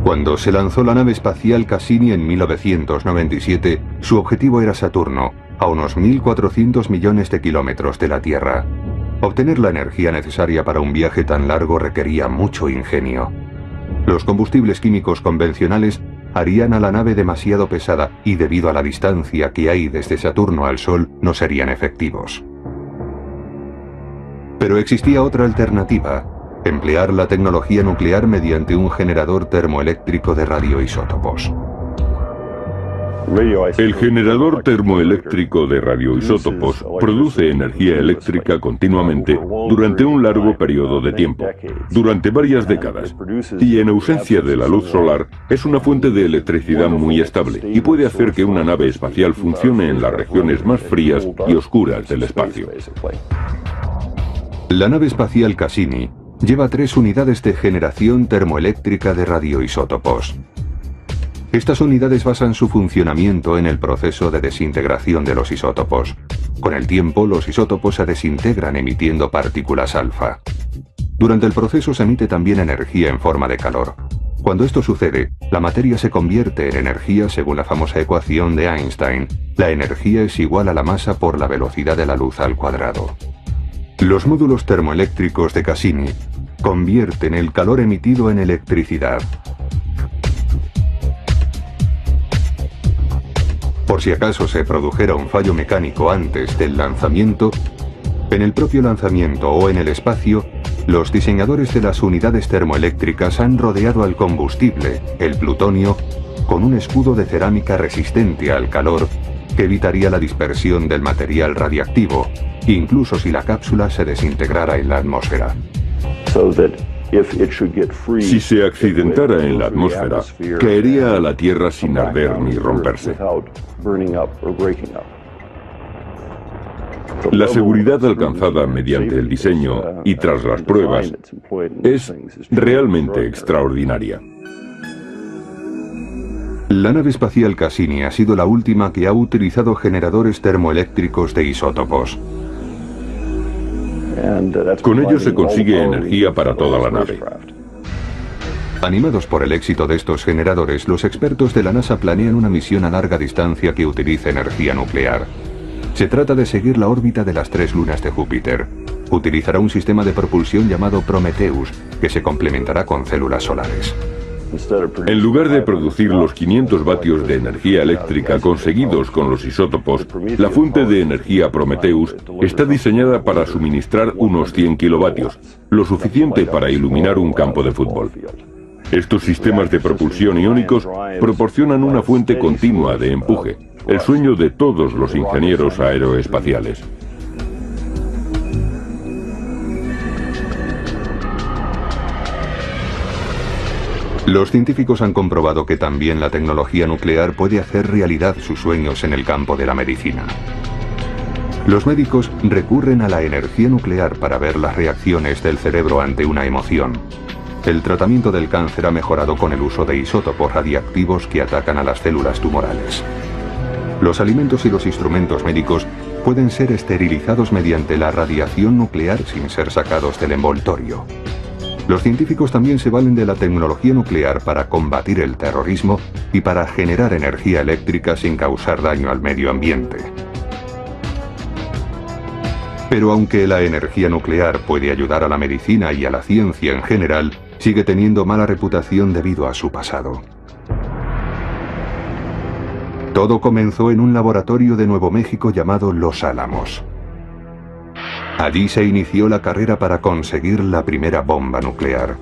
Cuando se lanzó la nave espacial Cassini en 1997, su objetivo era Saturno, a unos 1.400 millones de kilómetros de la Tierra. Obtener la energía necesaria para un viaje tan largo requería mucho ingenio. Los combustibles químicos convencionales harían a la nave demasiado pesada y, debido a la distancia que hay desde Saturno al Sol, no serían efectivos. Pero existía otra alternativa: emplear la tecnología nuclear mediante un generador termoeléctrico de radioisótopos. El generador termoeléctrico de radioisótopos produce energía eléctrica continuamente durante un largo periodo de tiempo, durante varias décadas, y en ausencia de la luz solar es una fuente de electricidad muy estable y puede hacer que una nave espacial funcione en las regiones más frías y oscuras del espacio. La nave espacial Cassini lleva 3 unidades de generación termoeléctrica de radioisótopos. Estas unidades basan su funcionamiento en el proceso de desintegración de los isótopos. Con el tiempo, los isótopos se desintegran emitiendo partículas alfa. Durante el proceso se emite también energía en forma de calor. Cuando esto sucede, la materia se convierte en energía según la famosa ecuación de Einstein. La energía es igual a la masa por la velocidad de la luz al cuadrado. Los módulos termoeléctricos de Cassini convierten el calor emitido en electricidad. Por si acaso se produjera un fallo mecánico antes del lanzamiento, en el propio lanzamiento o en el espacio, los diseñadores de las unidades termoeléctricas han rodeado al combustible, el plutonio, con un escudo de cerámica resistente al calor que evitaría la dispersión del material radiactivo, incluso si la cápsula se desintegrara en la atmósfera. Si se accidentara en la atmósfera, caería a la Tierra sin arder ni romperse. La seguridad alcanzada mediante el diseño y tras las pruebas es realmente extraordinaria. La nave espacial Cassini ha sido la última que ha utilizado generadores termoeléctricos de isótopos. Con ello se consigue energía para toda la nave. Animados por el éxito de estos generadores, los expertos de la NASA planean una misión a larga distancia que utilice energía nuclear. Se trata de seguir la órbita de las 3 lunas de Júpiter. Utilizará un sistema de propulsión llamado Prometheus, que se complementará con células solares. En lugar de producir los 500 vatios de energía eléctrica conseguidos con los isótopos, la fuente de energía Prometheus está diseñada para suministrar unos 100 kilovatios, lo suficiente para iluminar un campo de fútbol. Estos sistemas de propulsión iónicos proporcionan una fuente continua de empuje, el sueño de todos los ingenieros aeroespaciales. Los científicos han comprobado que también la tecnología nuclear puede hacer realidad sus sueños en el campo de la medicina. Los médicos recurren a la energía nuclear para ver las reacciones del cerebro ante una emoción. El tratamiento del cáncer ha mejorado con el uso de isótopos radiactivos que atacan a las células tumorales. Los alimentos y los instrumentos médicos pueden ser esterilizados mediante la radiación nuclear sin ser sacados del envoltorio. Los científicos también se valen de la tecnología nuclear para combatir el terrorismo y para generar energía eléctrica sin causar daño al medio ambiente. Pero aunque la energía nuclear puede ayudar a la medicina y a la ciencia en general, sigue teniendo mala reputación debido a su pasado. Todo comenzó en un laboratorio de Nuevo México llamado Los Álamos. Allí se inició la carrera para conseguir la primera bomba nuclear.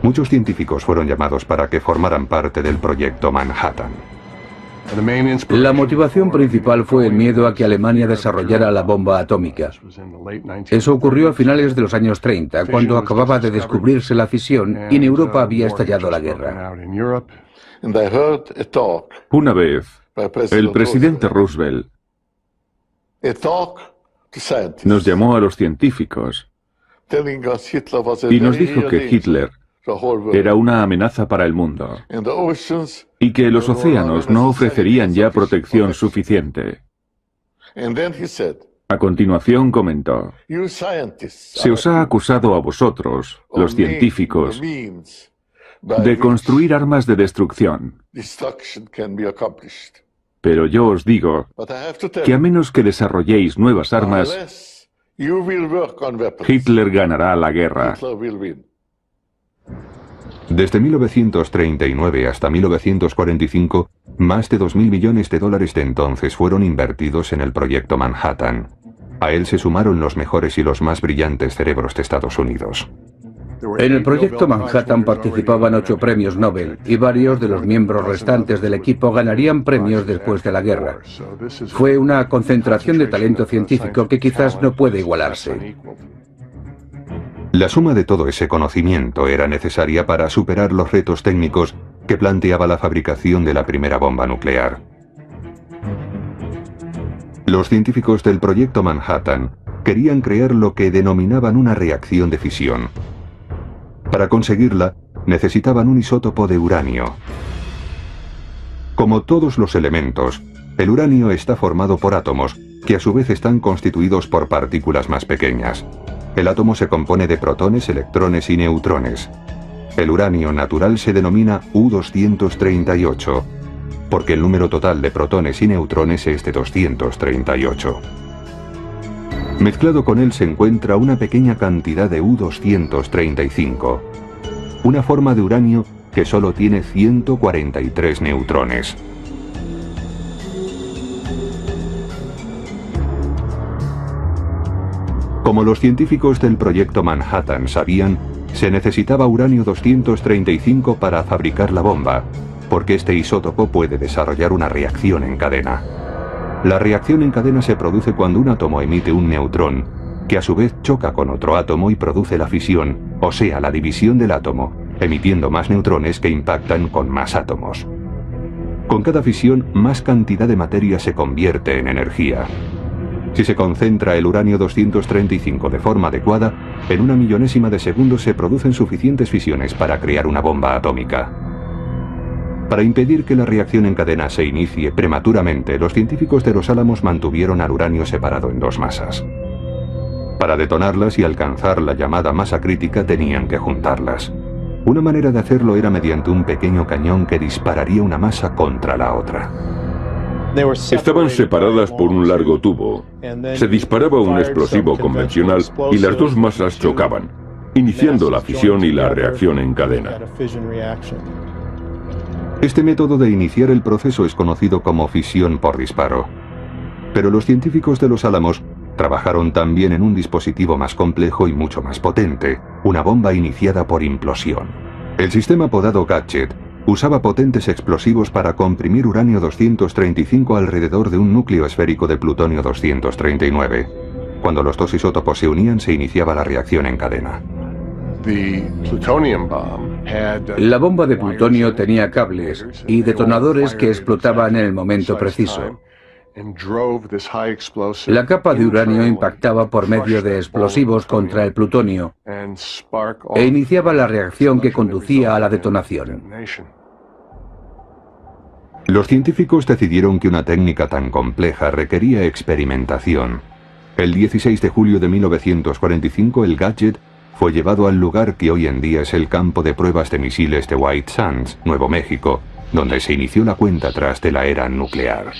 Muchos científicos fueron llamados para que formaran parte del proyecto Manhattan. La motivación principal fue el miedo a que Alemania desarrollara la bomba atómica. Eso ocurrió a finales de los años 30, cuando acababa de descubrirse la fisión y en Europa había estallado la guerra. Una vez, el presidente Roosevelt nos llamó a los científicos y nos dijo que Hitler era una amenaza para el mundo y que los océanos no ofrecerían ya protección suficiente. A continuación comentó: se os ha acusado a vosotros, los científicos, de construir armas de destrucción. Pero yo os digo que a menos que desarrolléis nuevas armas, Hitler ganará la guerra. Desde 1939 hasta 1945, más de 2.000 millones de dólares de entonces fueron invertidos en el proyecto Manhattan. A él se sumaron los mejores y los más brillantes cerebros de Estados Unidos. En el proyecto Manhattan participaban 8 premios Nobel y varios de los miembros restantes del equipo ganarían premios después de la guerra. Fue una concentración de talento científico que quizás no puede igualarse. La suma de todo ese conocimiento era necesaria para superar los retos técnicos que planteaba la fabricación de la primera bomba nuclear. Los científicos del proyecto Manhattan querían crear lo que denominaban una reacción de fisión. Para conseguirla, necesitaban un isótopo de uranio. Como todos los elementos, el uranio está formado por átomos que a su vez están constituidos por partículas más pequeñas. El átomo se compone de protones, electrones y neutrones. El uranio natural se denomina U-238, porque el número total de protones y neutrones es de 238. Mezclado con él se encuentra una pequeña cantidad de U-235, una forma de uranio que solo tiene 143 neutrones. Como los científicos del proyecto Manhattan sabían, se necesitaba uranio 235 para fabricar la bomba, porque este isótopo puede desarrollar una reacción en cadena. La reacción en cadena se produce cuando un átomo emite un neutrón, que a su vez choca con otro átomo y produce la fisión, o sea, la división del átomo, emitiendo más neutrones que impactan con más átomos. Con cada fisión, más cantidad de materia se convierte en energía. Si se concentra el uranio 235 de forma adecuada, en una millonésima de segundo se producen suficientes fisiones para crear una bomba atómica. Para impedir que la reacción en cadena se inicie prematuramente, los científicos de Los Álamos mantuvieron al uranio separado en 2 masas. Para detonarlas y alcanzar la llamada masa crítica tenían que juntarlas. Una manera de hacerlo era mediante un pequeño cañón que dispararía una masa contra la otra. Estaban separadas por un largo tubo. Se disparaba un explosivo convencional y las 2 masas chocaban, iniciando la fisión y la reacción en cadena. Este método de iniciar el proceso es conocido como fisión por disparo. Pero los científicos de Los Álamos trabajaron también en un dispositivo más complejo y mucho más potente, una bomba iniciada por implosión. El sistema apodado Gadget usaba potentes explosivos para comprimir uranio 235 alrededor de un núcleo esférico de plutonio 239. Cuando los 2 isótopos se unían, se iniciaba la reacción en cadena. La bomba de plutonio tenía cables y detonadores que explotaban en el momento preciso. La capa de uranio impactaba por medio de explosivos contra el plutonio e iniciaba la reacción que conducía a la detonación. Los científicos decidieron que una técnica tan compleja requería experimentación. El 16 de julio de 1945 el Gadget fue llevado al lugar que hoy en día es el campo de pruebas de misiles de White Sands, Nuevo México, donde se inició la cuenta atrás de la era nuclear.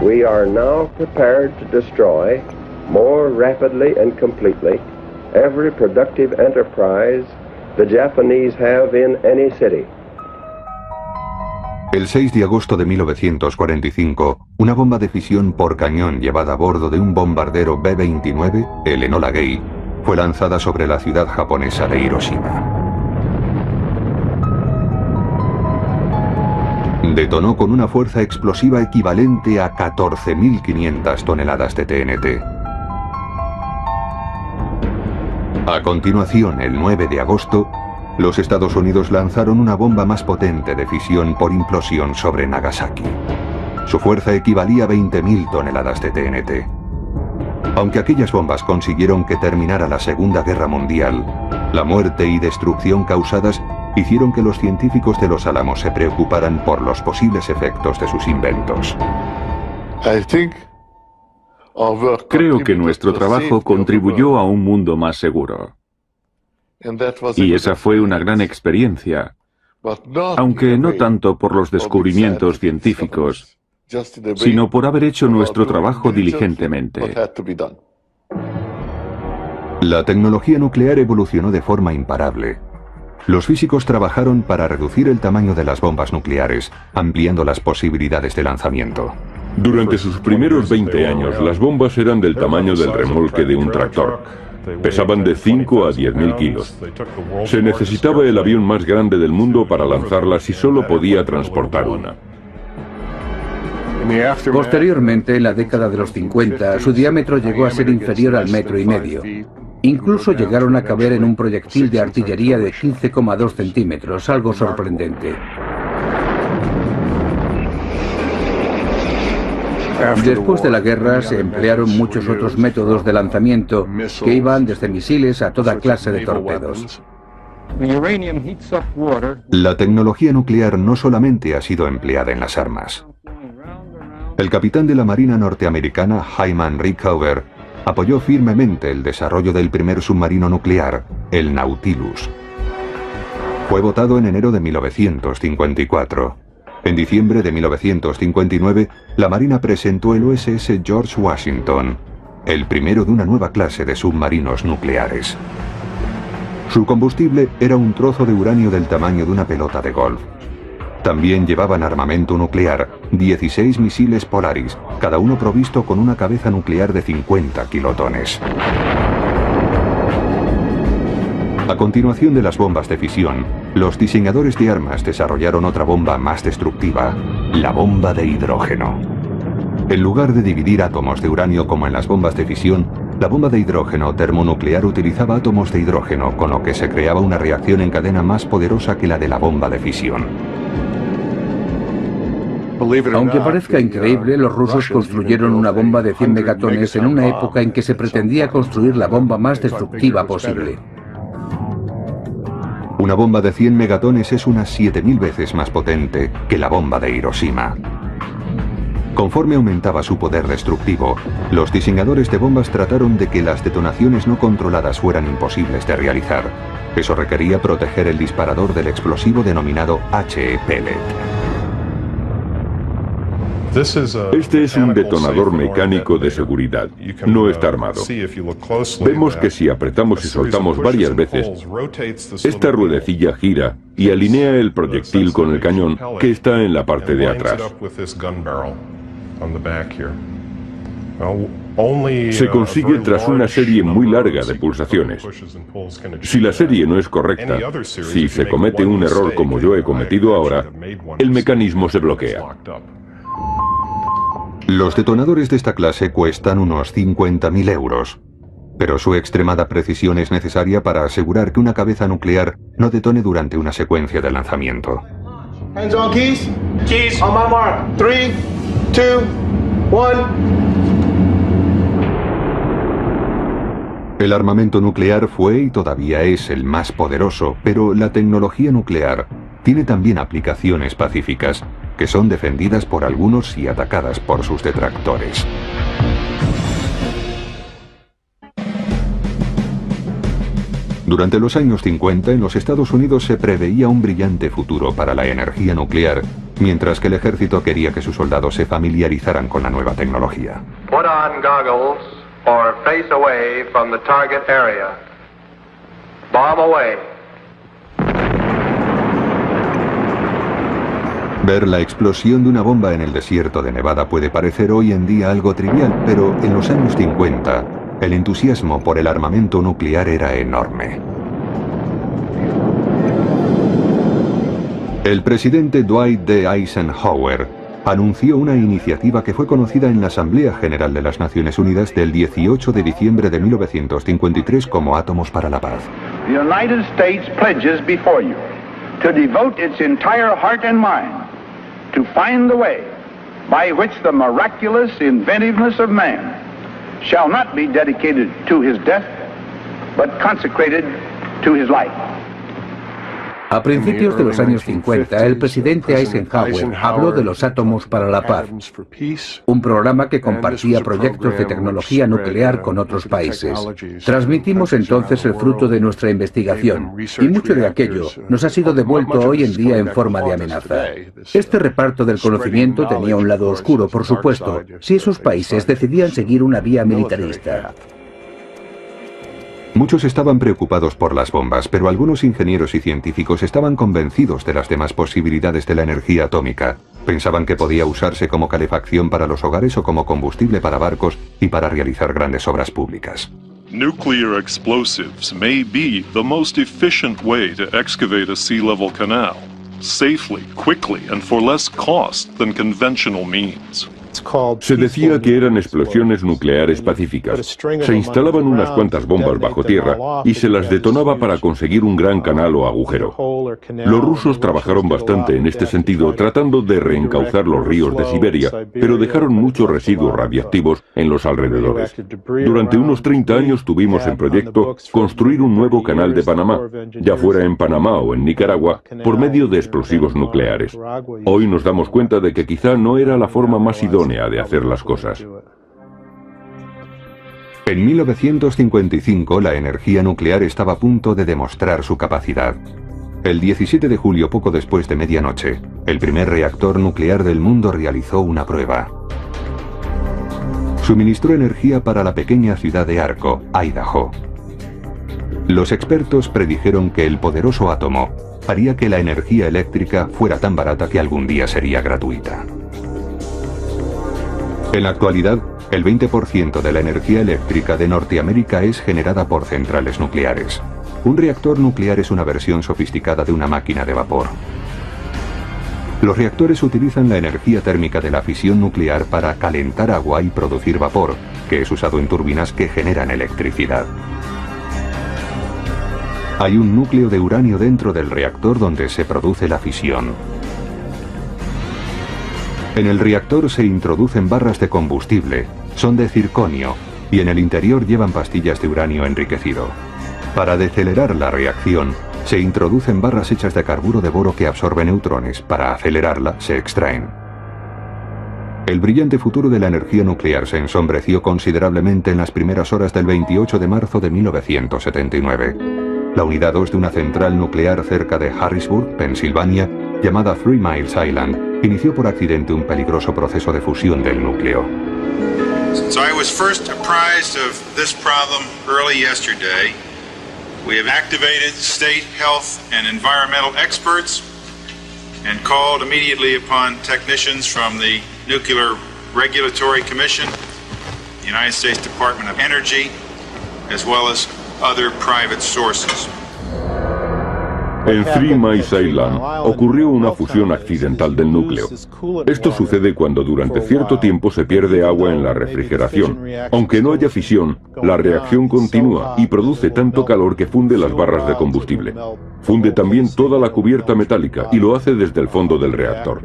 We are now prepared to destroy more rapidly and completely every productive enterprise the Japanese have in any city. El 6 de agosto de 1945, una bomba de fisión por cañón llevada a bordo de un bombardero B-29, el Enola Gay, fue lanzada sobre la ciudad japonesa de Hiroshima. Detonó con una fuerza explosiva equivalente a 14.500 toneladas de TNT. A continuación, el 9 de agosto, los Estados Unidos lanzaron una bomba más potente de fisión por implosión sobre Nagasaki. Su fuerza equivalía a 20.000 toneladas de TNT. Aunque aquellas bombas consiguieron que terminara la Segunda Guerra Mundial, la muerte y destrucción causadas hicieron que los científicos de Los Álamos se preocuparan por los posibles efectos de sus inventos. Creo que nuestro trabajo contribuyó a un mundo más seguro. Y esa fue una gran experiencia, aunque no tanto por los descubrimientos científicos, sino por haber hecho nuestro trabajo diligentemente. La tecnología nuclear evolucionó de forma imparable. Los físicos trabajaron para reducir el tamaño de las bombas nucleares, ampliando las posibilidades de lanzamiento. Durante sus primeros 20 años, las bombas eran del tamaño del remolque de un tractor. Pesaban de 5 a 10.000 kilos. Se necesitaba el avión más grande del mundo para lanzarlas y solo podía transportar una. Posteriormente, en la década de los 50, su diámetro llegó a ser inferior al 1,5 metros. Incluso llegaron a caber en un proyectil de artillería de 15,2 centímetros, algo sorprendente. Después de la guerra se emplearon muchos otros métodos de lanzamiento que iban desde misiles a toda clase de torpedos. La tecnología nuclear no solamente ha sido empleada en las armas. El capitán de la Marina norteamericana, Hyman Rickover, apoyó firmemente el desarrollo del primer submarino nuclear, el Nautilus. Fue votado en enero de 1954. En diciembre de 1959, la Marina presentó el USS George Washington, el primero de una nueva clase de submarinos nucleares. Su combustible era un trozo de uranio del tamaño de una pelota de golf. También llevaban armamento nuclear, 16 misiles Polaris, cada uno provisto con una cabeza nuclear de 50 kilotones. A continuación de las bombas de fisión, los diseñadores de armas desarrollaron otra bomba más destructiva, la bomba de hidrógeno. En lugar de dividir átomos de uranio como en las bombas de fisión, la bomba de hidrógeno termonuclear utilizaba átomos de hidrógeno, con lo que se creaba una reacción en cadena más poderosa que la de la bomba de fisión. Aunque parezca increíble, los rusos construyeron una bomba de 100 megatones en una época en que se pretendía construir la bomba más destructiva posible. Una bomba de 100 megatones es unas 7.000 veces más potente que la bomba de Hiroshima. Conforme aumentaba su poder destructivo, los diseñadores de bombas trataron de que las detonaciones no controladas fueran imposibles de realizar. Eso requería proteger el disparador del explosivo denominado HE pellet. Este es un detonador mecánico de seguridad. No está armado. Vemos que si apretamos y soltamos varias veces, esta ruedecilla gira y alinea el proyectil con el cañón que está en la parte de atrás. Se consigue tras una serie muy larga de pulsaciones. Si la serie no es correcta, si se comete un error como yo he cometido ahora, el mecanismo se bloquea. Los detonadores de esta clase cuestan unos 50.000 euros, pero su extremada precisión es necesaria para asegurar que una cabeza nuclear no detone durante una secuencia de lanzamiento. Hands on keys. Keys. On my mark. 3, 2, 1. El armamento nuclear fue y todavía es el más poderoso, pero la tecnología nuclear tiene también aplicaciones pacíficas, que son defendidas por algunos y atacadas por sus detractores. Durante los años 50 en los Estados Unidos se preveía un brillante futuro para la energía nuclear, mientras que el ejército quería que sus soldados se familiarizaran con la nueva tecnología. Put on goggles or face away from the target area. Bomb away. Ver la explosión de una bomba en el desierto de Nevada puede parecer hoy en día algo trivial, pero en los años 50, el entusiasmo por el armamento nuclear era enorme. El presidente Dwight D. Eisenhower anunció una iniciativa que fue conocida en la Asamblea General de las Naciones Unidas del 18 de diciembre de 1953 como Átomos para la Paz. The United States pledges before you to devote its entire heart and mind to find the way by which the miraculous inventiveness of man shall not be dedicated to his death, but consecrated to his life. A principios de los años 50, el presidente Eisenhower habló de los átomos para la paz, un programa que compartía proyectos de tecnología nuclear con otros países. Transmitimos entonces el fruto de nuestra investigación, y mucho de aquello nos ha sido devuelto hoy en día en forma de amenaza. Este reparto del conocimiento tenía un lado oscuro, por supuesto, si esos países decidían seguir una vía militarista. Muchos estaban preocupados por las bombas, pero algunos ingenieros y científicos estaban convencidos de las demás posibilidades de la energía atómica. Pensaban que podía usarse como calefacción para los hogares o como combustible para barcos y para realizar grandes obras públicas. Nuclear explosives may be the most efficient way to excavate a sea-level canal, safely, quickly, and for less cost than conventional means. Se decía que eran explosiones nucleares pacíficas. Se instalaban unas cuantas bombas bajo tierra y se las detonaba para conseguir un gran canal o agujero. Los rusos trabajaron bastante en este sentido, tratando de reencauzar los ríos de Siberia, pero dejaron muchos residuos radiactivos en los alrededores. Durante unos 30 años tuvimos en proyecto construir un nuevo canal de Panamá, ya fuera en Panamá o en Nicaragua, por medio de explosivos nucleares. Hoy nos damos cuenta de que quizá no era la forma más idónea de hacer las cosas. En 1955, la energía nuclear estaba a punto de demostrar su capacidad. El 17 de julio, poco después de medianoche, el primer reactor nuclear del mundo realizó una prueba. Suministró energía para la pequeña ciudad de Arco, Idaho. Los expertos predijeron que el poderoso átomo haría que la energía eléctrica fuera tan barata que algún día sería gratuita. En la actualidad, el 20% de la energía eléctrica de Norteamérica es generada por centrales nucleares. Un reactor nuclear es una versión sofisticada de una máquina de vapor. Los reactores utilizan la energía térmica de la fisión nuclear para calentar agua y producir vapor, que es usado en turbinas que generan electricidad. Hay un núcleo de uranio dentro del reactor donde se produce la fisión. En el reactor se introducen barras de combustible, son de circonio, y en el interior llevan pastillas de uranio enriquecido. Para decelerar la reacción, se introducen barras hechas de carburo de boro que absorben neutrones. Para acelerarla, se extraen. El brillante futuro de la energía nuclear se ensombreció considerablemente en las primeras horas del 28 de marzo de 1979. La unidad 2 de una central nuclear cerca de Harrisburg, Pensilvania, llamada Three Miles Island, inició por accidente un peligroso proceso de fusión del núcleo. Since I was first apprised of this problem early yesterday, we have activated state health and environmental experts and called immediately upon technicians from the Nuclear Regulatory Commission, the United States Department of Energy, as well as other private sources. En Three Miles Island ocurrió una fusión accidental del núcleo. Esto sucede cuando durante cierto tiempo se pierde agua en la refrigeración. Aunque no haya fisión, la reacción continúa y produce tanto calor que funde las barras de combustible. Funde también toda la cubierta metálica y lo hace desde el fondo del reactor.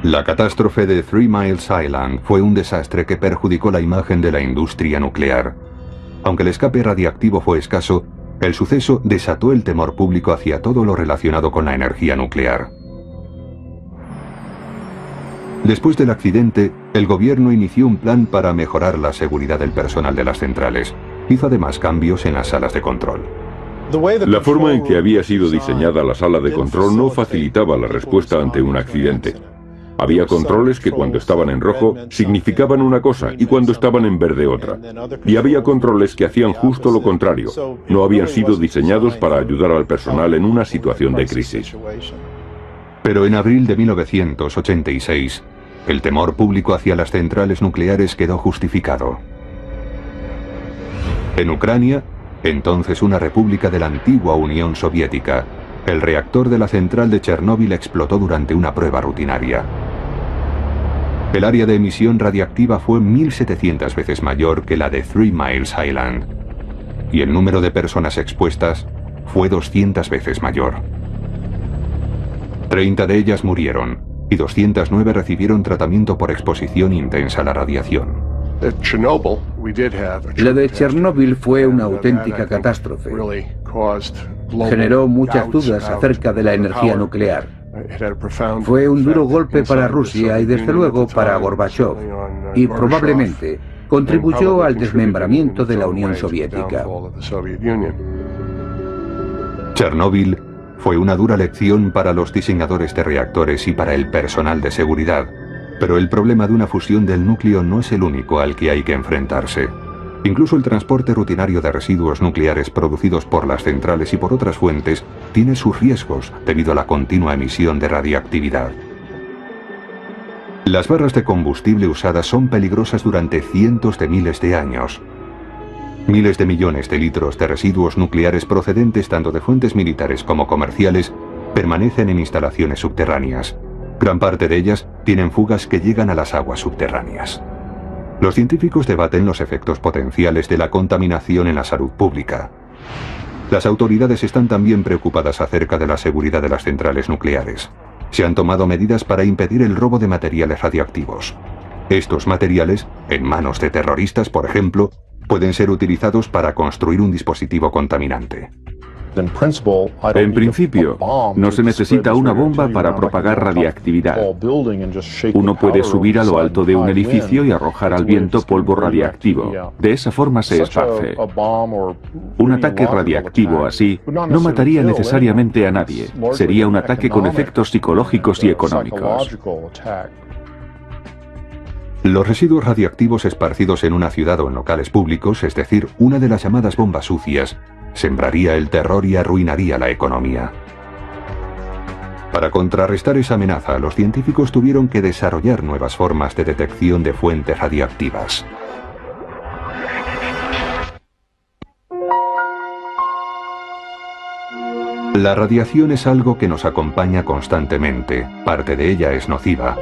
La catástrofe de Three Miles Island fue un desastre que perjudicó la imagen de la industria nuclear. Aunque el escape radiactivo fue escaso, el suceso desató el temor público hacia todo lo relacionado con la energía nuclear. Después del accidente, el gobierno inició un plan para mejorar la seguridad del personal de las centrales. Hizo además cambios en las salas de control. La forma en que había sido diseñada la sala de control no facilitaba la respuesta ante un accidente. Había controles que cuando estaban en rojo significaban una cosa y cuando estaban en verde otra. Y había controles que hacían justo lo contrario. No habían sido diseñados para ayudar al personal en una situación de crisis. Pero en abril de 1986, el temor público hacia las centrales nucleares quedó justificado. En Ucrania, entonces una república de la antigua Unión Soviética, el reactor de la central de Chernóbil explotó durante una prueba rutinaria. El área de emisión radiactiva fue 1.700 veces mayor que la de Three Miles Island, y el número de personas expuestas fue 200 veces mayor. 30 de ellas murieron, y 209 recibieron tratamiento por exposición intensa a la radiación. La de Chernóbil fue una auténtica catástrofe. generó muchas dudas acerca de la energía nuclear. Fue un duro golpe para Rusia y desde luego para Gorbachov, y probablemente contribuyó al desmembramiento de la Unión Soviética. Chernóbil fue una dura lección para los diseñadores de reactores y para el personal de seguridad, pero el problema de una fusión del núcleo no es el único al que hay que enfrentarse. Incluso el transporte rutinario de residuos nucleares producidos por las centrales y por otras fuentes tiene sus riesgos debido a la continua emisión de radiactividad. Las barras de combustible usadas son peligrosas durante cientos de miles de años. Miles de millones de litros de residuos nucleares procedentes tanto de fuentes militares como comerciales permanecen en instalaciones subterráneas. Gran parte de ellas tienen fugas que llegan a las aguas subterráneas. Los científicos debaten los efectos potenciales de la contaminación en la salud pública. Las autoridades están también preocupadas acerca de la seguridad de las centrales nucleares. Se han tomado medidas para impedir el robo de materiales radiactivos. Estos materiales, en manos de terroristas, por ejemplo, pueden ser utilizados para construir un dispositivo contaminante. En principio, no se necesita una bomba para propagar radiactividad. Uno puede subir a lo alto de un edificio y arrojar al viento polvo radiactivo. De esa forma se esparce. Un ataque radiactivo así no mataría necesariamente a nadie. Sería un ataque con efectos psicológicos y económicos. Los residuos radiactivos esparcidos en una ciudad o en locales públicos, es decir, una de las llamadas bombas sucias, sembraría el terror y arruinaría la economía. Para contrarrestar esa amenaza, los científicos tuvieron que desarrollar nuevas formas de detección de fuentes radiactivas. La radiación es algo que nos acompaña constantemente, parte de ella es nociva.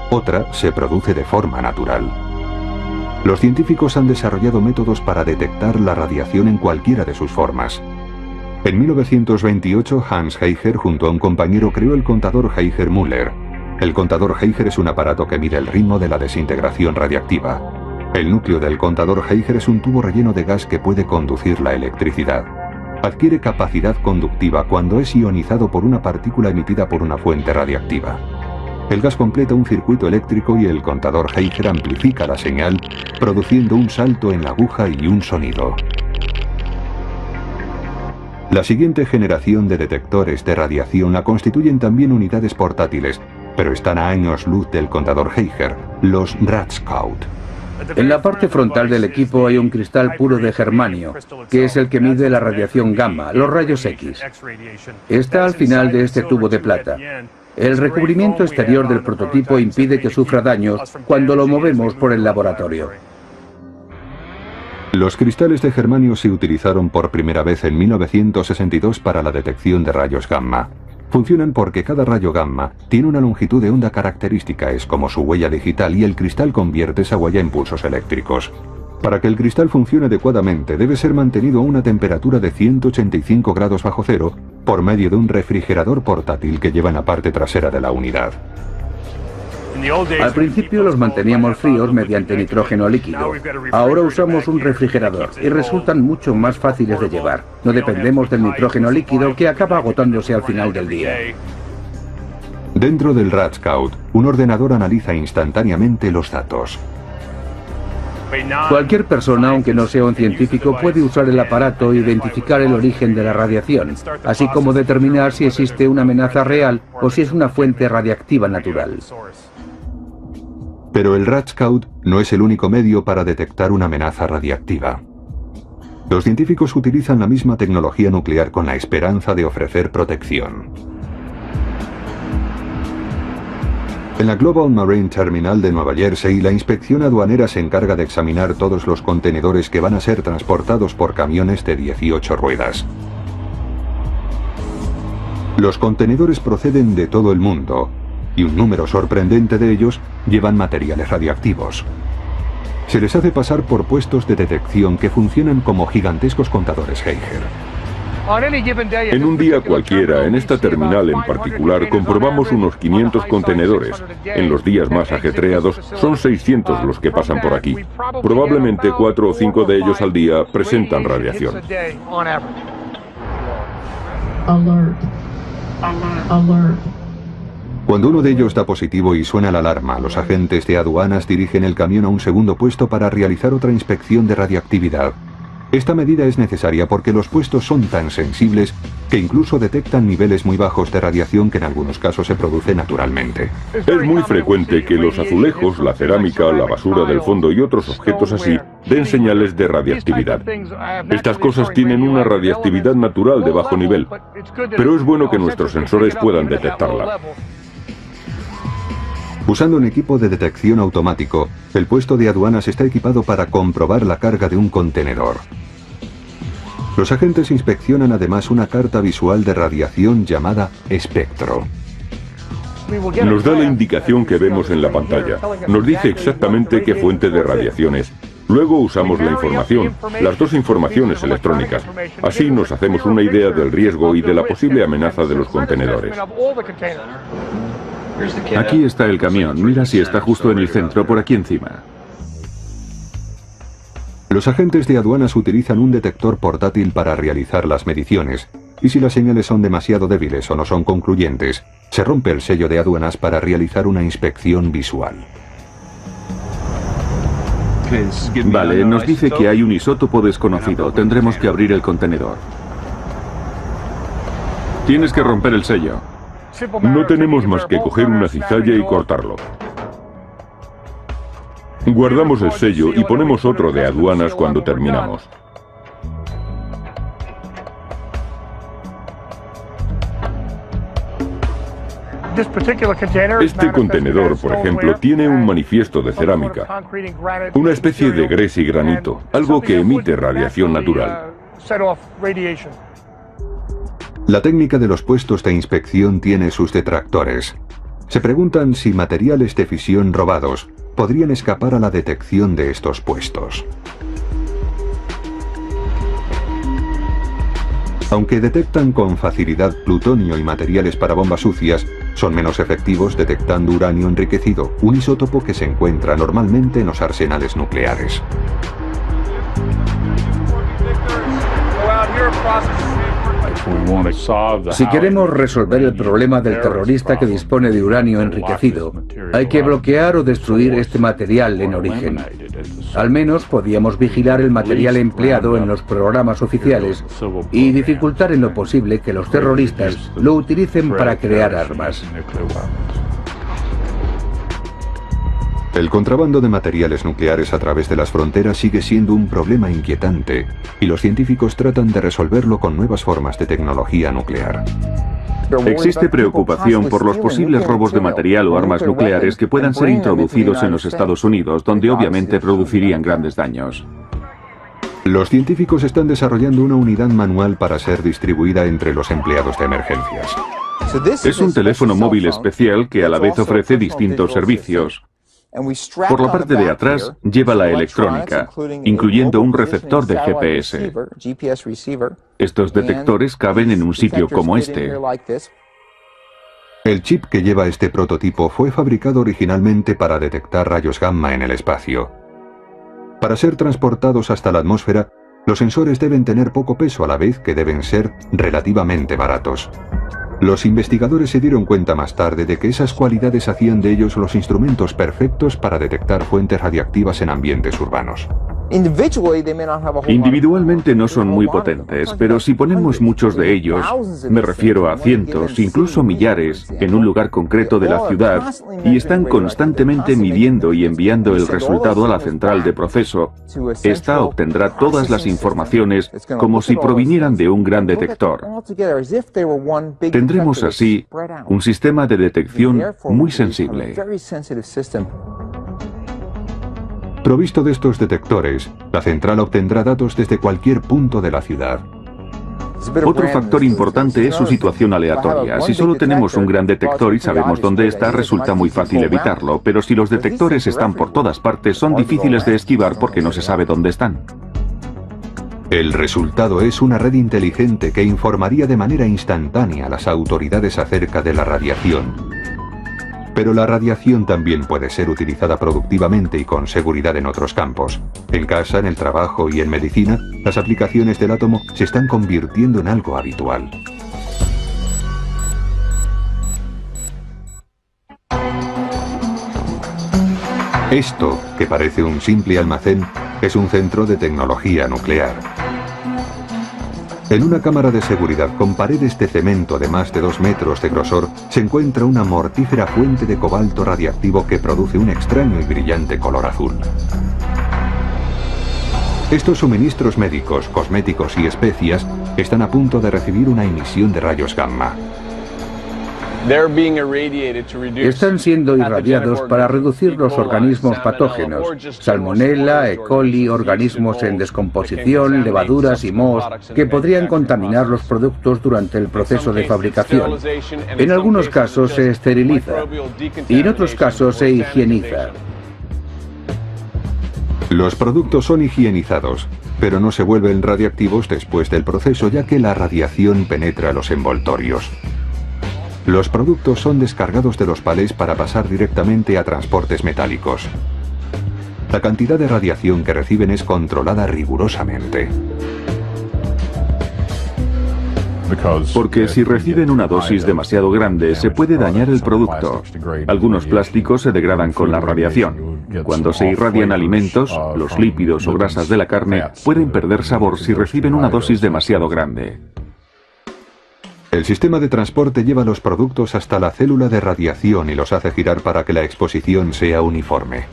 Otra se produce de forma natural. Los científicos han desarrollado métodos para detectar la radiación en cualquiera de sus formas. En 1928, Hans Geiger junto a un compañero creó el contador Geiger-Müller. El contador Geiger es un aparato que mide el ritmo de la desintegración radiactiva. El núcleo del contador Geiger es un tubo relleno de gas que puede conducir la electricidad. Adquiere capacidad conductiva cuando es ionizado por una partícula emitida por una fuente radiactiva. El gas completa un circuito eléctrico y el contador Geiger amplifica la señal, produciendo un salto en la aguja y un sonido. La siguiente generación de detectores de radiación la constituyen también unidades portátiles, pero están a años luz del contador Geiger, los Radscout. En la parte frontal del equipo hay un cristal puro de germanio, que es el que mide la radiación gamma, los rayos X. Está al final de este tubo de plata. El recubrimiento exterior del prototipo impide que sufra daños cuando lo movemos por el laboratorio. Los cristales de germanio se utilizaron por primera vez en 1962 para la detección de rayos gamma. Funcionan porque cada rayo gamma tiene una longitud de onda característica, es como su huella digital, y el cristal convierte esa huella en pulsos eléctricos. Para que el cristal funcione adecuadamente debe ser mantenido a una temperatura de 185 grados bajo cero por medio de un refrigerador portátil que lleva en la parte trasera de la unidad. Al principio los manteníamos fríos mediante nitrógeno líquido. Ahora usamos un refrigerador y resultan mucho más fáciles de llevar. No dependemos del nitrógeno líquido que acaba agotándose al final del día. Dentro del Radscout, un ordenador analiza instantáneamente los datos. Cualquier persona, aunque no sea un científico, puede usar el aparato e identificar el origen de la radiación, así como determinar si existe una amenaza real o si es una fuente radiactiva natural. Pero el Radscout no es el único medio para detectar una amenaza radiactiva. Los científicos utilizan la misma tecnología nuclear con la esperanza de ofrecer protección. En la Global Marine Terminal de Nueva Jersey, la inspección aduanera se encarga de examinar todos los contenedores que van a ser transportados por camiones de 18 ruedas. Los contenedores proceden de todo el mundo, y un número sorprendente de ellos llevan materiales radiactivos. Se les hace pasar por puestos de detección que funcionan como gigantescos contadores Geiger. En un día cualquiera, en esta terminal en particular, comprobamos unos 500 contenedores. En los días más ajetreados, son 600 los que pasan por aquí. Probablemente 4 o 5 de ellos al día presentan radiación. Alert. Alert. Cuando uno de ellos da positivo y suena la alarma, los agentes de aduanas dirigen el camión a un segundo puesto para realizar otra inspección de radiactividad. Esta medida es necesaria porque los puestos son tan sensibles que incluso detectan niveles muy bajos de radiación que en algunos casos se produce naturalmente. Es muy frecuente que los azulejos, la cerámica, la basura del fondo y otros objetos así den señales de radiactividad. Estas cosas tienen una radiactividad natural de bajo nivel, pero es bueno que nuestros sensores puedan detectarla. Usando un equipo de detección automático, el puesto de aduanas está equipado para comprobar la carga de un contenedor. Los agentes inspeccionan además una carta visual de radiación llamada espectro. Nos da la indicación que vemos en la pantalla. Nos dice exactamente qué fuente de radiación es. Luego usamos la información, las dos informaciones electrónicas. Así nos hacemos una idea del riesgo y de la posible amenaza de los contenedores. Aquí está el camión, mira si está justo en el centro, por aquí encima. Los agentes de aduanas utilizan un detector portátil para realizar las mediciones, y si las señales son demasiado débiles o no son concluyentes, se rompe el sello de aduanas para realizar una inspección visual. Vale, nos dice que hay un isótopo desconocido, tendremos que abrir el contenedor. Tienes que romper el sello. No tenemos más que coger una cizalla y cortarlo. Guardamos el sello y ponemos otro de aduanas cuando terminamos. Este contenedor, por ejemplo, tiene un manifiesto de cerámica, una especie de gres y granito, algo que emite radiación natural. La técnica de los puestos de inspección tiene sus detractores. Se preguntan si materiales de fisión robados podrían escapar a la detección de estos puestos. Aunque detectan con facilidad plutonio y materiales para bombas sucias, son menos efectivos detectando uranio enriquecido, un isótopo que se encuentra normalmente en los arsenales nucleares. Si queremos resolver el problema del terrorista que dispone de uranio enriquecido, hay que bloquear o destruir este material en origen. Al menos podíamos vigilar el material empleado en los programas oficiales y dificultar en lo posible que los terroristas lo utilicen para crear armas. El contrabando de materiales nucleares a través de las fronteras sigue siendo un problema inquietante, y los científicos tratan de resolverlo con nuevas formas de tecnología nuclear. Existe preocupación por los posibles robos de material o armas nucleares que puedan ser introducidos en los Estados Unidos, donde obviamente producirían grandes daños. Los científicos están desarrollando una unidad manual para ser distribuida entre los empleados de emergencias. Es un teléfono móvil especial que a la vez ofrece distintos servicios. Por la parte de atrás lleva la electrónica, incluyendo un receptor de GPS. Estos detectores caben en un sitio como este. El chip que lleva este prototipo fue fabricado originalmente para detectar rayos gamma en el espacio. Para ser transportados hasta la atmósfera, los sensores deben tener poco peso a la vez que deben ser relativamente baratos. Los investigadores se dieron cuenta más tarde de que esas cualidades hacían de ellos los instrumentos perfectos para detectar fuentes radiactivas en ambientes urbanos. Individualmente no son muy potentes, pero si ponemos muchos de ellos, me refiero a cientos, incluso millares, en un lugar concreto de la ciudad, y están constantemente midiendo y enviando el resultado a la central de proceso, esta obtendrá todas las informaciones como si provinieran de un gran detector. Tendremos así un sistema de detección muy sensible. Provisto de estos detectores, la central obtendrá datos desde cualquier punto de la ciudad. Otro factor importante es su situación aleatoria. Si solo tenemos un gran detector y sabemos dónde está, resulta muy fácil evitarlo, pero si los detectores están por todas partes, son difíciles de esquivar porque no se sabe dónde están. El resultado es una red inteligente que informaría de manera instantánea a las autoridades acerca de la radiación. Pero la radiación también puede ser utilizada productivamente y con seguridad en otros campos. En casa, en el trabajo y en medicina, las aplicaciones del átomo se están convirtiendo en algo habitual. Esto, que parece un simple almacén, es un centro de tecnología nuclear. En una cámara de seguridad con paredes de cemento de más de 2 metros de grosor, se encuentra una mortífera fuente de cobalto radiactivo que produce un extraño y brillante color azul. Estos suministros médicos, cosméticos y especias están a punto de recibir una emisión de rayos gamma. Están siendo irradiados para reducir los organismos patógenos, salmonella, E. coli, organismos en descomposición, levaduras y mohos, que podrían contaminar los productos durante el proceso de fabricación. En algunos casos se esteriliza y en otros casos se higieniza. Los productos son higienizados, pero no se vuelven radiactivos después del proceso, ya que la radiación penetra los envoltorios. Los productos son descargados de los palés para pasar directamente a transportes metálicos. La cantidad de radiación que reciben es controlada rigurosamente. Porque si reciben una dosis demasiado grande, se puede dañar el producto. Algunos plásticos se degradan con la radiación. Cuando se irradian alimentos, los lípidos o grasas de la carne pueden perder sabor si reciben una dosis demasiado grande. El sistema de transporte lleva los productos hasta la célula de radiación y los hace girar para que la exposición sea uniforme.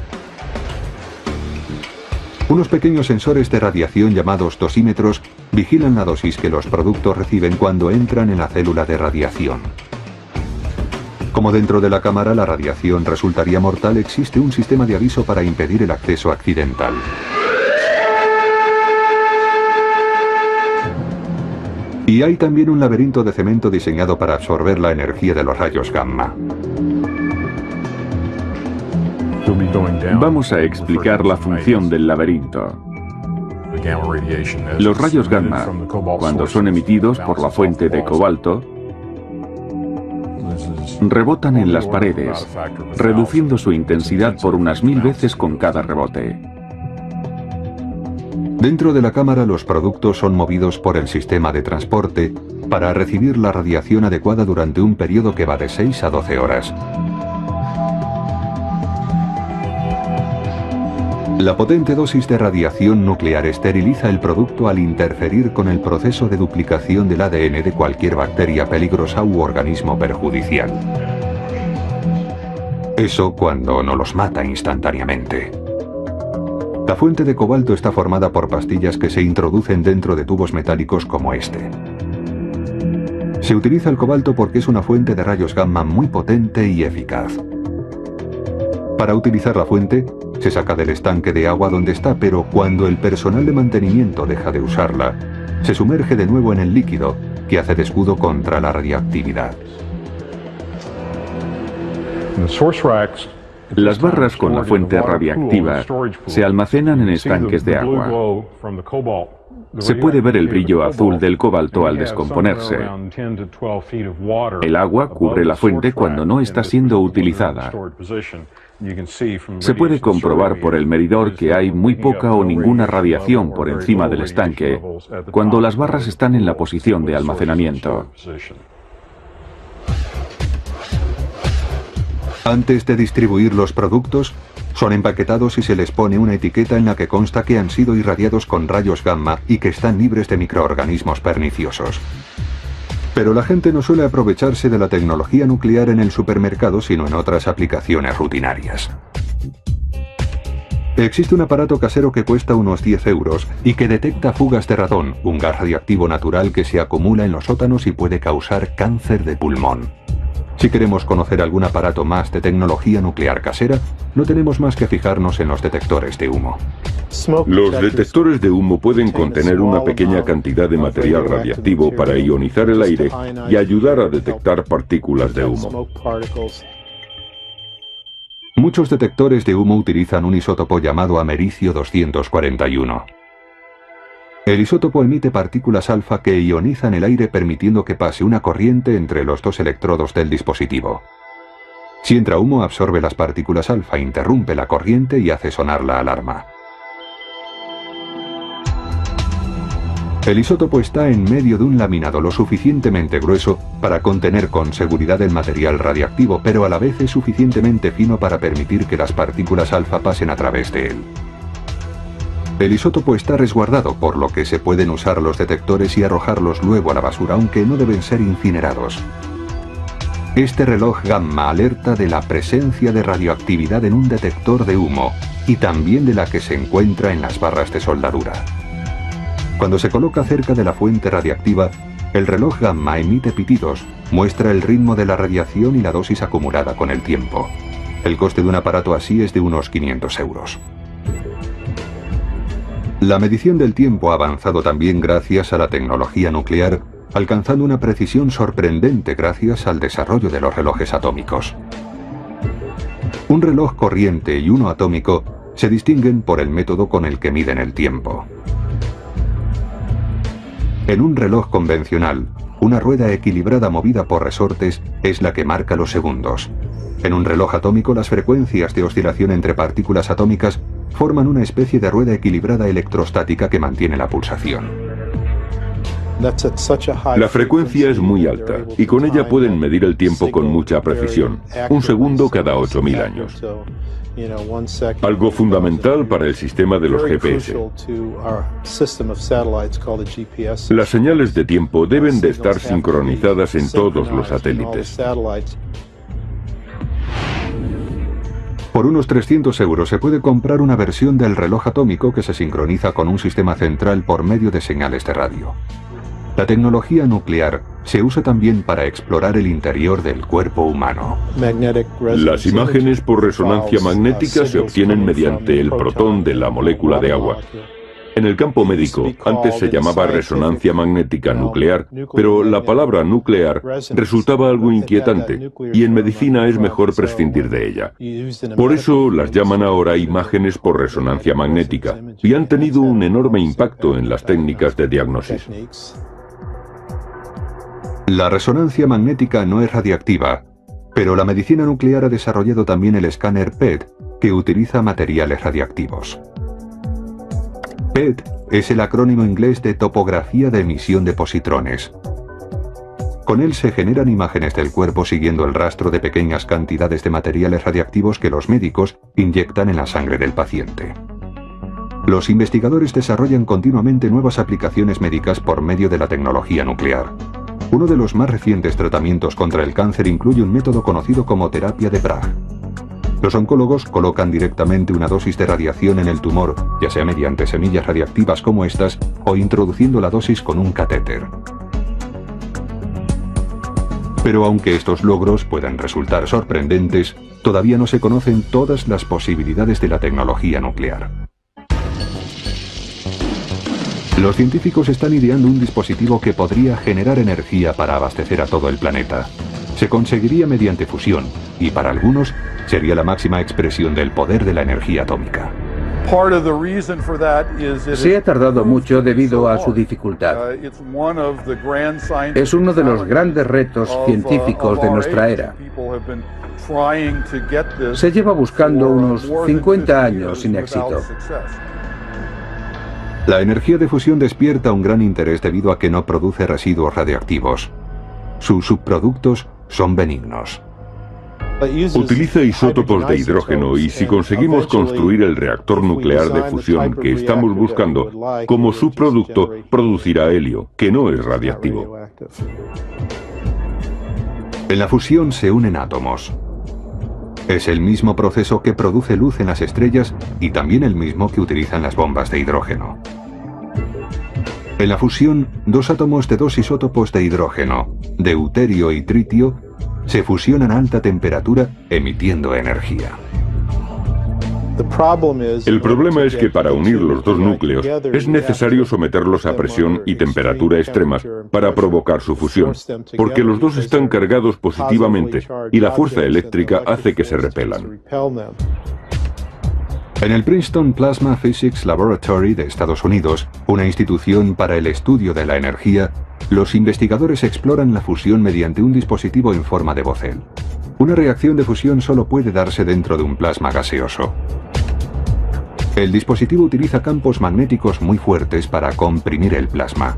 Unos pequeños sensores de radiación llamados dosímetros vigilan la dosis que los productos reciben cuando entran en la célula de radiación. Como dentro de la cámara la radiación resultaría mortal, existe un sistema de aviso para impedir el acceso accidental. Y hay también un laberinto de cemento diseñado para absorber la energía de los rayos gamma. Vamos a explicar la función del laberinto. Los rayos gamma, cuando son emitidos por la fuente de cobalto, rebotan en las paredes, reduciendo su intensidad por unas 1000 veces con cada rebote. Dentro de la cámara los productos son movidos por el sistema de transporte para recibir la radiación adecuada durante un periodo que va de 6 a 12 horas. La potente dosis de radiación nuclear esteriliza el producto al interferir con el proceso de duplicación del ADN de cualquier bacteria peligrosa u organismo perjudicial. Eso cuando no los mata instantáneamente. La fuente de cobalto está formada por pastillas que se introducen dentro de tubos metálicos como este. Se utiliza el cobalto porque es una fuente de rayos gamma muy potente y eficaz. Para utilizar la fuente, se saca del estanque de agua donde está, pero cuando el personal de mantenimiento deja de usarla, se sumerge de nuevo en el líquido, que hace de escudo contra la radiactividad. Las barras con la fuente radiactiva se almacenan en estanques de agua. Se puede ver el brillo azul del cobalto al descomponerse. El agua cubre la fuente cuando no está siendo utilizada. Se puede comprobar por el medidor que hay muy poca o ninguna radiación por encima del estanque cuando las barras están en la posición de almacenamiento. Antes de distribuir los productos, son empaquetados y se les pone una etiqueta en la que consta que han sido irradiados con rayos gamma y que están libres de microorganismos perniciosos. Pero la gente no suele aprovecharse de la tecnología nuclear en el supermercado, sino en otras aplicaciones rutinarias. Existe un aparato casero que cuesta unos 10 € y que detecta fugas de radón, un gas radiactivo natural que se acumula en los sótanos y puede causar cáncer de pulmón. Si queremos conocer algún aparato más de tecnología nuclear casera, no tenemos más que fijarnos en los detectores de humo. Los detectores de humo pueden contener una pequeña cantidad de material radiactivo para ionizar el aire y ayudar a detectar partículas de humo. Muchos detectores de humo utilizan un isótopo llamado americio 241. El isótopo emite partículas alfa que ionizan el aire permitiendo que pase una corriente entre los dos electrodos del dispositivo. Si entra humo, absorbe las partículas alfa, interrumpe la corriente y hace sonar la alarma. El isótopo está en medio de un laminado lo suficientemente grueso para contener con seguridad el material radiactivo, pero a la vez es suficientemente fino para permitir que las partículas alfa pasen a través de él. El isótopo está resguardado, por lo que se pueden usar los detectores y arrojarlos luego a la basura, aunque no deben ser incinerados. Este reloj gamma alerta de la presencia de radioactividad en un detector de humo y también de la que se encuentra en las barras de soldadura. Cuando se coloca cerca de la fuente radiactiva, el reloj gamma emite pitidos, muestra el ritmo de la radiación y la dosis acumulada con el tiempo. El coste de un aparato así es de unos 500 euros. La medición del tiempo ha avanzado también gracias a la tecnología nuclear, alcanzando una precisión sorprendente gracias al desarrollo de los relojes atómicos. Un reloj corriente y uno atómico se distinguen por el método con el que miden el tiempo. En un reloj convencional, una rueda equilibrada movida por resortes es la que marca los segundos. En un reloj atómico, las frecuencias de oscilación entre partículas atómicas forman una especie de rueda equilibrada electrostática que mantiene la pulsación. La frecuencia es muy alta y con ella pueden medir el tiempo con mucha precisión, un segundo cada 8.000 años. Algo fundamental para el sistema de los GPS. Las señales de tiempo deben de estar sincronizadas en todos los satélites. Por unos 300 euros se puede comprar una versión del reloj atómico que se sincroniza con un sistema central por medio de señales de radio. La tecnología nuclear se usa también para explorar el interior del cuerpo humano. Las imágenes por resonancia magnética se obtienen mediante el protón de la molécula de agua. En el campo médico, antes se llamaba resonancia magnética nuclear, pero la palabra nuclear resultaba algo inquietante, y en medicina es mejor prescindir de ella. Por eso las llaman ahora imágenes por resonancia magnética, y han tenido un enorme impacto en las técnicas de diagnosis. La resonancia magnética no es radiactiva, pero la medicina nuclear ha desarrollado también el escáner PET, que utiliza materiales radiactivos. PET es el acrónimo inglés de topografía de emisión de positrones. Con él se generan imágenes del cuerpo siguiendo el rastro de pequeñas cantidades de materiales radiactivos que los médicos inyectan en la sangre del paciente. Los investigadores desarrollan continuamente nuevas aplicaciones médicas por medio de la tecnología nuclear. Uno de los más recientes tratamientos contra el cáncer incluye un método conocido como terapia de Bragg. Los oncólogos colocan directamente una dosis de radiación en el tumor, ya sea mediante semillas radiactivas como estas o introduciendo la dosis con un catéter. Pero aunque estos logros puedan resultar sorprendentes, todavía no se conocen todas las posibilidades de la tecnología nuclear. Los científicos están ideando un dispositivo que podría generar energía para abastecer a todo el planeta. Se conseguiría mediante fusión, y para algunos sería la máxima expresión del poder de la energía atómica. Se ha tardado mucho debido a su dificultad. Es uno de los grandes retos científicos de nuestra era. Se lleva buscando unos 50 años sin éxito. La energía de fusión despierta un gran interés debido a que no produce residuos radioactivos. Sus subproductos son benignos. Utiliza isótopos de hidrógeno y si conseguimos construir el reactor nuclear de fusión que estamos buscando, como subproducto producirá helio, que no es radiactivo. En la fusión se unen átomos. Es el mismo proceso que produce luz en las estrellas y también el mismo que utilizan las bombas de hidrógeno. En la fusión, dos átomos de dos isótopos de hidrógeno, deuterio y tritio, se fusionan a alta temperatura emitiendo energía. El problema es que para unir los dos núcleos es necesario someterlos a presión y temperatura extremas para provocar su fusión, porque los dos están cargados positivamente y la fuerza eléctrica hace que se repelan. En el Princeton Plasma Physics Laboratory de Estados Unidos, una institución para el estudio de la energía, los investigadores exploran la fusión mediante un dispositivo en forma de bocel. Una reacción de fusión solo puede darse dentro de un plasma gaseoso. El dispositivo utiliza campos magnéticos muy fuertes para comprimir el plasma.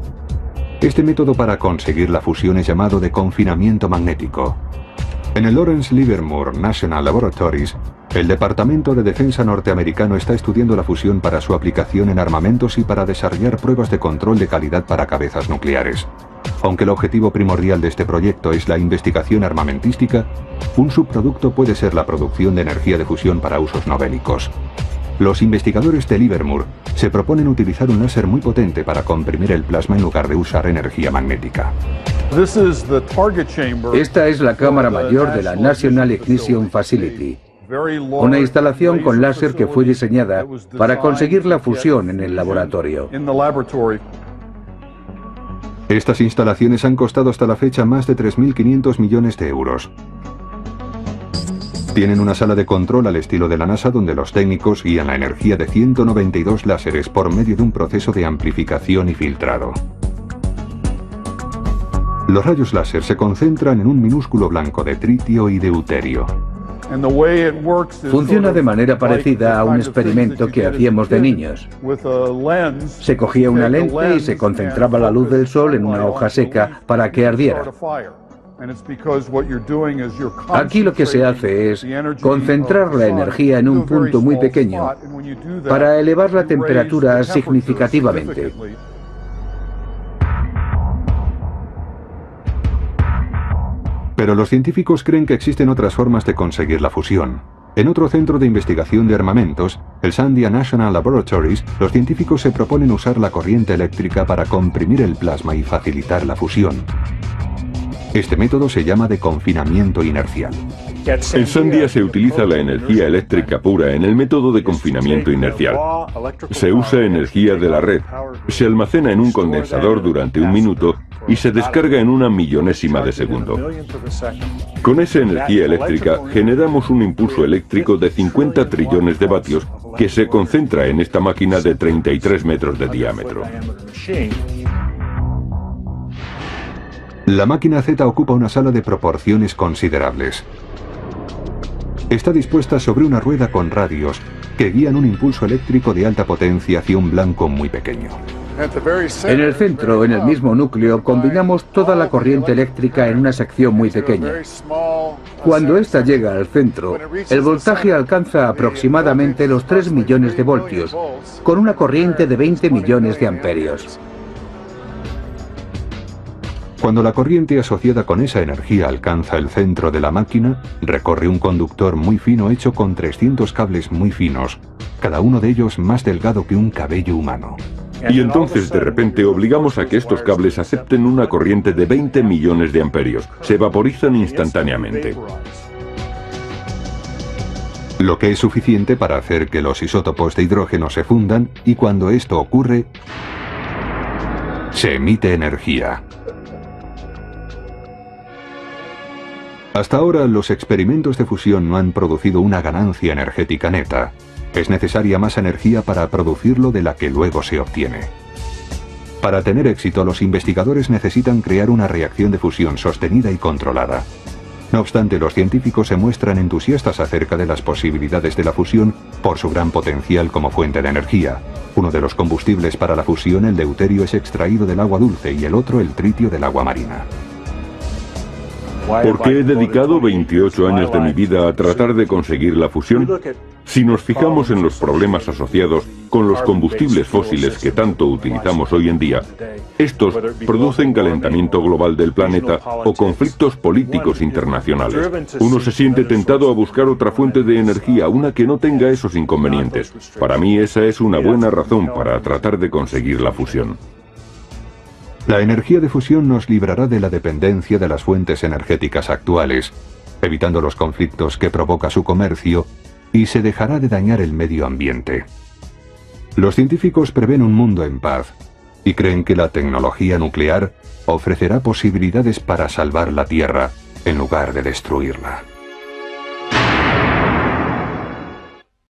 Este método para conseguir la fusión es llamado de confinamiento magnético. En el Lawrence Livermore National Laboratories, el Departamento de Defensa norteamericano está estudiando la fusión para su aplicación en armamentos y para desarrollar pruebas de control de calidad para cabezas nucleares. Aunque el objetivo primordial de este proyecto es la investigación armamentística, un subproducto puede ser la producción de energía de fusión para usos no bélicos. Los investigadores de Livermore se proponen utilizar un láser muy potente para comprimir el plasma en lugar de usar energía magnética. Esta es la cámara mayor de la National Ignition Facility, una instalación con láser que fue diseñada para conseguir la fusión en el laboratorio. Estas instalaciones han costado hasta la fecha más de 3.500 millones de euros. Tienen una sala de control al estilo de la NASA donde los técnicos guían la energía de 192 láseres por medio de un proceso de amplificación y filtrado. Los rayos láser se concentran en un minúsculo blanco de tritio y deuterio. Funciona de manera parecida a un experimento que hacíamos de niños. Se cogía una lente y se concentraba la luz del sol en una hoja seca para que ardiera. Aquí lo que se hace es concentrar la energía en un punto muy pequeño para elevar la temperatura significativamente. Pero los científicos creen que existen otras formas de conseguir la fusión. En otro centro de investigación de armamentos, el Sandia National Laboratories, los científicos se proponen usar la corriente eléctrica para comprimir el plasma y facilitar la fusión. Este método se llama de confinamiento inercial. En Sandia se utiliza la energía eléctrica pura en el método de confinamiento inercial. Se usa energía de la red, se almacena en un condensador durante un minuto y se descarga en una millonésima de segundo. Con esa energía eléctrica generamos un impulso eléctrico de 50 trillones de vatios que se concentra en esta máquina de 33 metros de diámetro. La máquina Z ocupa una sala de proporciones considerables. Está dispuesta sobre una rueda con radios que guían un impulso eléctrico de alta potencia hacia un blanco muy pequeño. En el centro, en el mismo núcleo, combinamos toda la corriente eléctrica en una sección muy pequeña. Cuando ésta llega al centro, el voltaje alcanza aproximadamente los 3 millones de voltios, con una corriente de 20 millones de amperios. Cuando la corriente asociada con esa energía alcanza el centro de la máquina, recorre un conductor muy fino hecho con 300 cables muy finos, cada uno de ellos más delgado que un cabello humano. Y entonces de repente obligamos a que estos cables acepten una corriente de 20 millones de amperios. Se vaporizan instantáneamente. Lo que es suficiente para hacer que los isótopos de hidrógeno se fundan y cuando esto ocurre, se emite energía. Hasta ahora los experimentos de fusión no han producido una ganancia energética neta. Es necesaria más energía para producirlo de la que luego se obtiene. Para tener éxito, los investigadores necesitan crear una reacción de fusión sostenida y controlada. No obstante, los científicos se muestran entusiastas acerca de las posibilidades de la fusión por su gran potencial como fuente de energía. Uno de los combustibles para la fusión, el deuterio, es extraído del agua dulce y el otro, el tritio, del agua marina. ¿Por qué he dedicado 28 años de mi vida a tratar de conseguir la fusión? Si nos fijamos en los problemas asociados con los combustibles fósiles que tanto utilizamos hoy en día, estos producen calentamiento global del planeta o conflictos políticos internacionales. Uno se siente tentado a buscar otra fuente de energía, una que no tenga esos inconvenientes. Para mí esa es una buena razón para tratar de conseguir la fusión. La energía de fusión nos librará de la dependencia de las fuentes energéticas actuales, evitando los conflictos que provoca su comercio, y se dejará de dañar el medio ambiente. Los científicos prevén un mundo en paz y creen que la tecnología nuclear ofrecerá posibilidades para salvar la Tierra en lugar de destruirla.